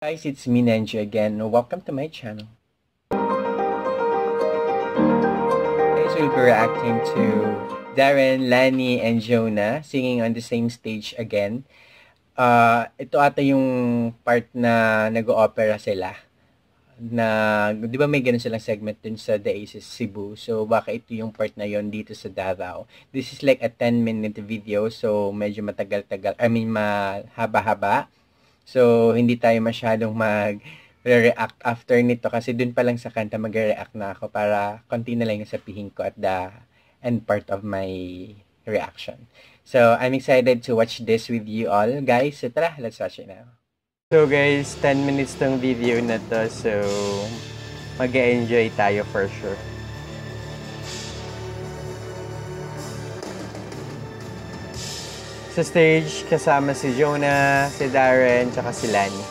Guys, it's me Nenjo again. Welcome to my channel. Guys, we'll be reacting to Darren, Lani, and Jonah singing on the same stage again. Ito ata yung part na nag-opera sila. Na, di ba may ganun silang segment dun sa The Aces Cebu? So, baka ito yung part na yon dito sa Davao. This is like a 10-minute video. So, medyo matagal-tagal. Mahaba-haba. So, hindi tayo masyadong mag-react after nito kasi dun pa lang sa kanta mag-react na ako para konti na lang yung sabihin ko at the end part of my reaction. So, I'm excited to watch this with you all, guys. So, tara, let's watch it now. So, guys, 10 minutes tong video na to. So, mag-enjoy tayo for sure. Sa stage, kasama si Jonah, si Darren, tsaka si Lani.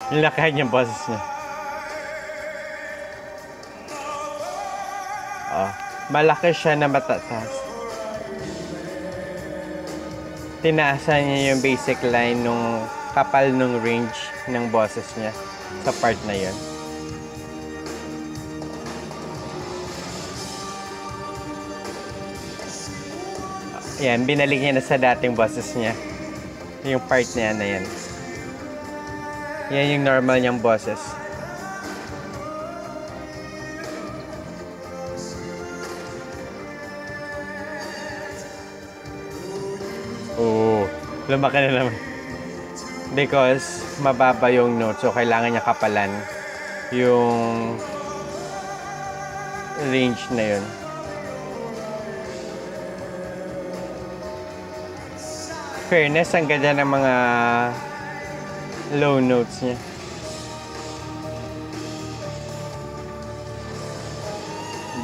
Yung laki niyang boses niya. Malaki siya na matatas. Tinaasan niya yung basic line nung kapal nung range ng boses niya sa part na yun. Yan, binalik niya na sa dating boses niya. Yung part niya na yan. Yan yung normal niyang boses. Lumaki na naman. Because mababa yung note, so kailangan niya kapalan yung range na yun. Fairness, ang ganda ng mga low notes niya.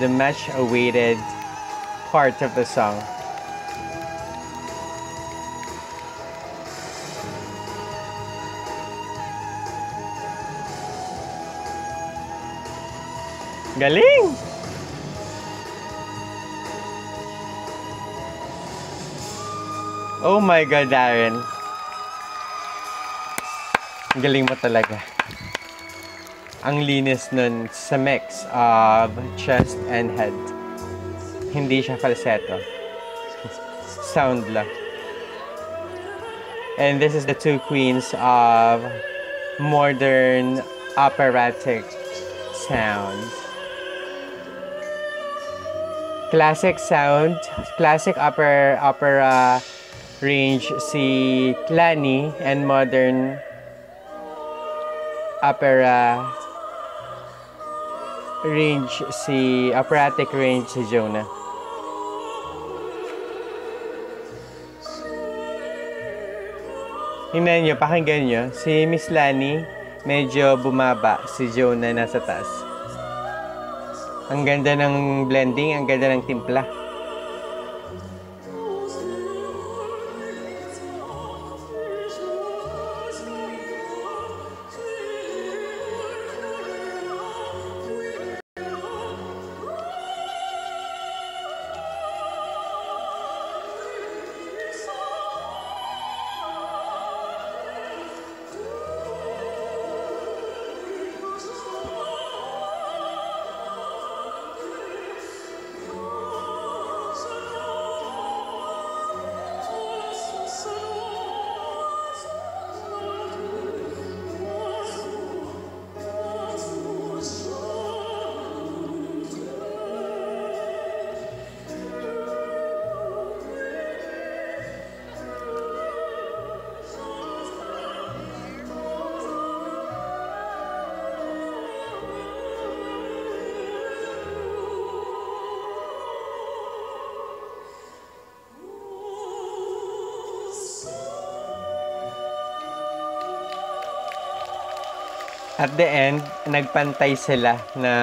The much awaited part of the song. Galing! Oh my God, Darren. Galing mo talaga. Ang linis nun sa mix of chest and head. Hindi siya falsetto. Sound lang. And this is the two queens of modern operatic sounds. Classic sound, classic opera range si Lani, and modern opera range si operatic range si Jonah. Tingnan nyo, pakinggan nyo. Si Miss Lani medyo bumaba, si Jonah nasa taas. Ang ganda ng blending, ang ganda ng timpla. At the end, nagpantay sila na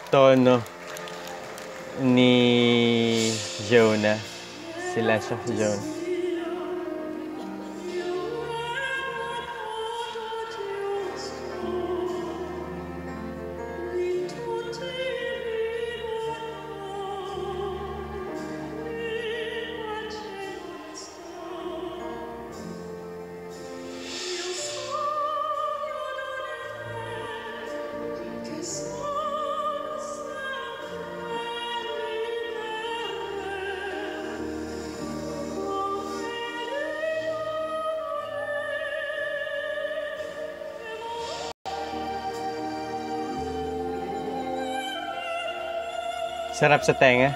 tono ni Jonah. Sila siya, Jonah. Sarap sa tenga.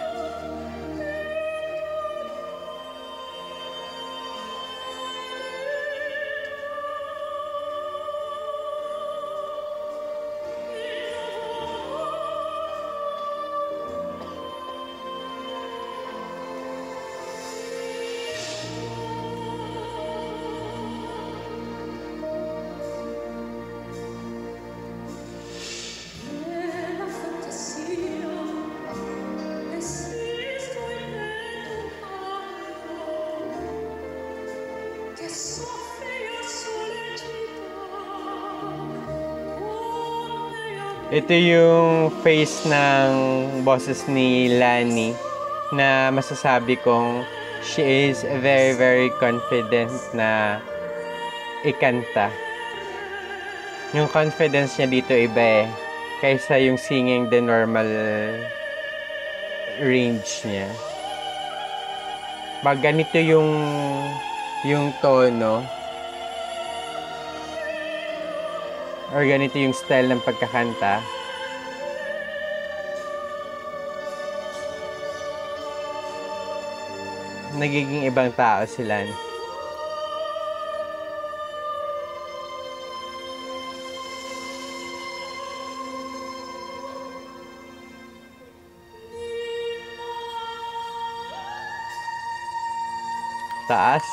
Ito yung face ng boses ni Lani na masasabi kong she is very, very confident na ikanta. Yung confidence niya dito iba eh, kaysa yung singing the normal range niya. Pag ganito yung tono, or ganito yung style ng pagkakanta, nagiging ibang tao sila. Taas.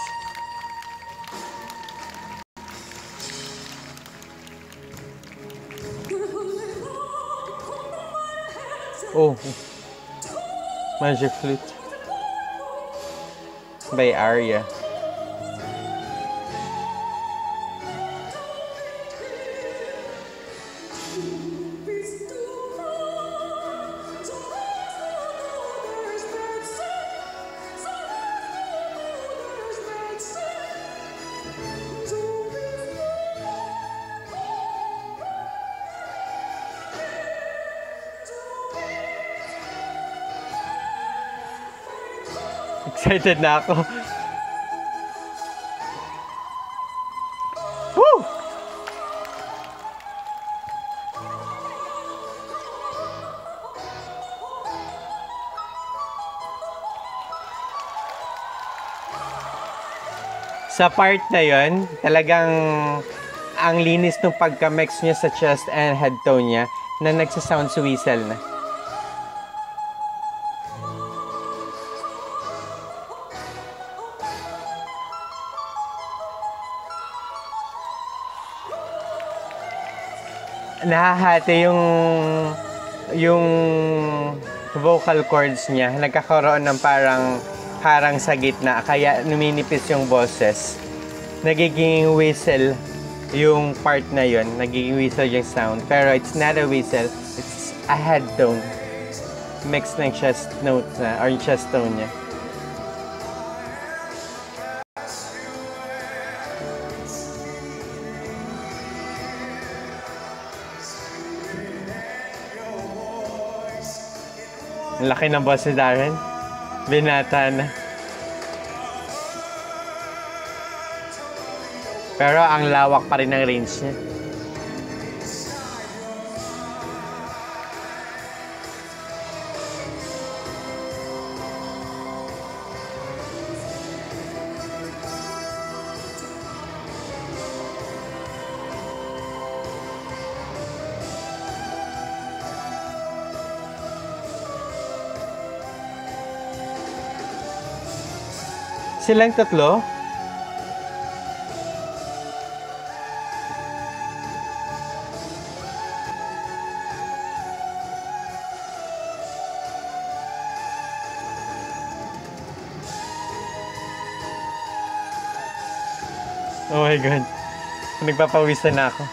Oh, Magic Flute by Arya. Excited na ako. Woo! Sa part na yon, talagang ang linis ng pagka-mix niya sa chest and head tone niya na nagsasound sa whistle na. Nahahati yung vocal cords niya, nagkakaroon ng parang harang sa gitna, kaya numinipis yung boses. Nagiging whistle yung part na yon, nagiging whistle yung sound, pero it's not a whistle, it's a head tone mix ng chest note na, or chest tone niya. Ang laki ng boss ni Darren. Binata na. Pero ang lawak pa rin ng range niya. Silang tatlo? Oh my God. Nagpapawisan na ako.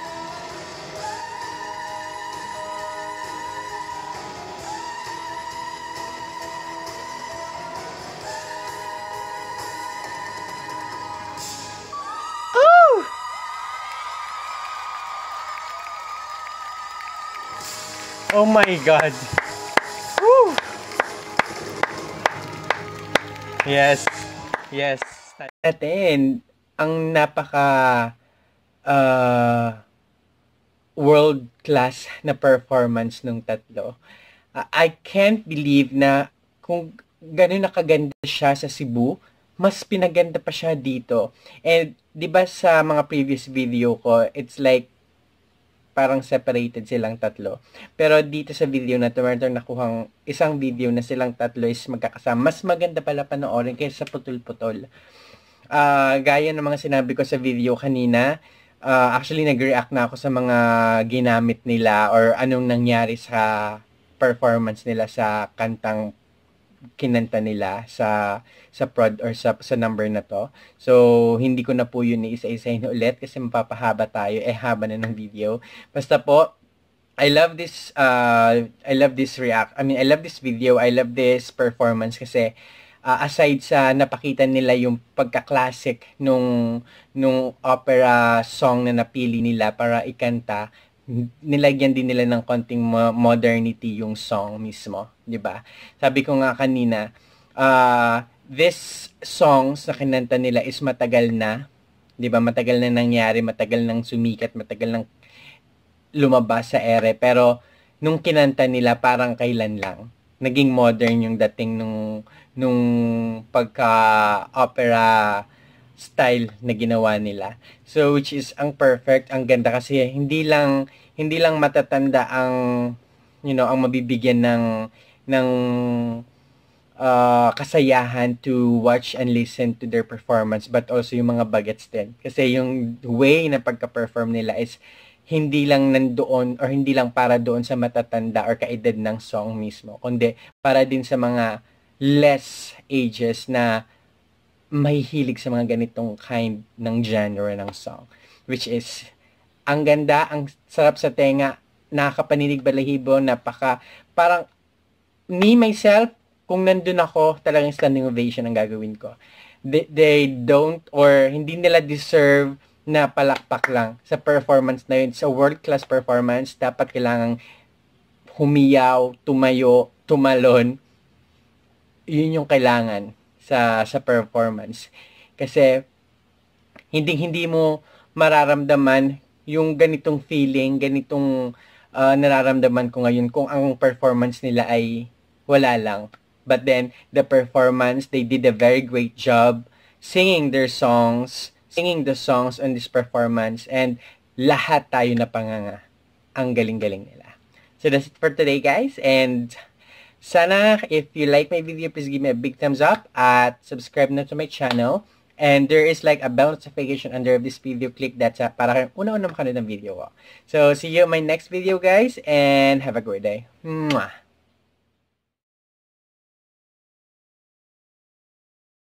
Oh my God. Woo! Yes. Yes. Natin, ang napaka world class na performance nung tatlo. I can't believe na kung gano'n nakaganda siya sa Cebu, mas pinaganda pa siya dito. And 'di ba sa mga previous video ko, it's like parang separated silang tatlo. Pero dito sa video na to, meron nakuhang isang video na silang tatlo is magkakasama. Mas maganda pala panoorin kaysa sa putol-putol. Gaya ng mga sinabi ko sa video kanina, actually nag-react na ako sa mga ginamit nila or anong nangyari sa performance nila sa kantang kinanta nila sa prod or sa number na to. So, hindi ko na po yun isa-isahin ulit kasi mapapahaba tayo. Haba na ng video. Basta po, I love this I love this video. I love this performance kasi aside sa napakita nila yung pagka-classic nung opera song na napili nila para ikanta, nilagyan din nila ng konting modernity yung song mismo, 'di ba? Sabi ko nga kanina, this songs na kinanta nila is matagal na, 'di ba? Matagal na nangyari, matagal nang sumikat, matagal nang lumabas sa ere, pero nung kinanta nila parang kailan lang. Naging modern yung dating nung pagka-opera style na ginawa nila. So which is ang perfect, ang ganda kasi hindi lang matatanda ang ang mabibigyan ng kasayahan to watch and listen to their performance, but also yung mga bagets din. Kasi yung way na pagka-perform nila is hindi lang nandoon or hindi lang para doon sa matatanda or kaedad ng song mismo, kundi para din sa mga less ages na mahihilig sa mga ganitong kind ng genre ng song. Which is, ang ganda, ang sarap sa tenga, nakakapanilig balahibo, parang, me, myself, kung nandun ako, talagang standing ovation ang gagawin ko. They don't, or hindi nila deserve na palakpak lang sa performance na yun. Sa world-class performance, dapat kailangang humiyaw, tumayo, tumalon. Yun yung kailangan sa performance. Kasi hindi mo mararamdaman yung ganitong feeling, ganitong nararamdaman ko ngayon kung ang performance nila ay wala lang. But then the performance, they did a very great job singing the songs on this performance, and lahat tayo napanganga. Ang galing-galing nila. So that's it for today, guys, and sana, if you like my video, please give me a big thumbs up at subscribe na to my channel. And there is like a bell notification under this video. Click that para una-una makanood ng video ko. So, see you in my next video, guys, and have a great day. Mwah!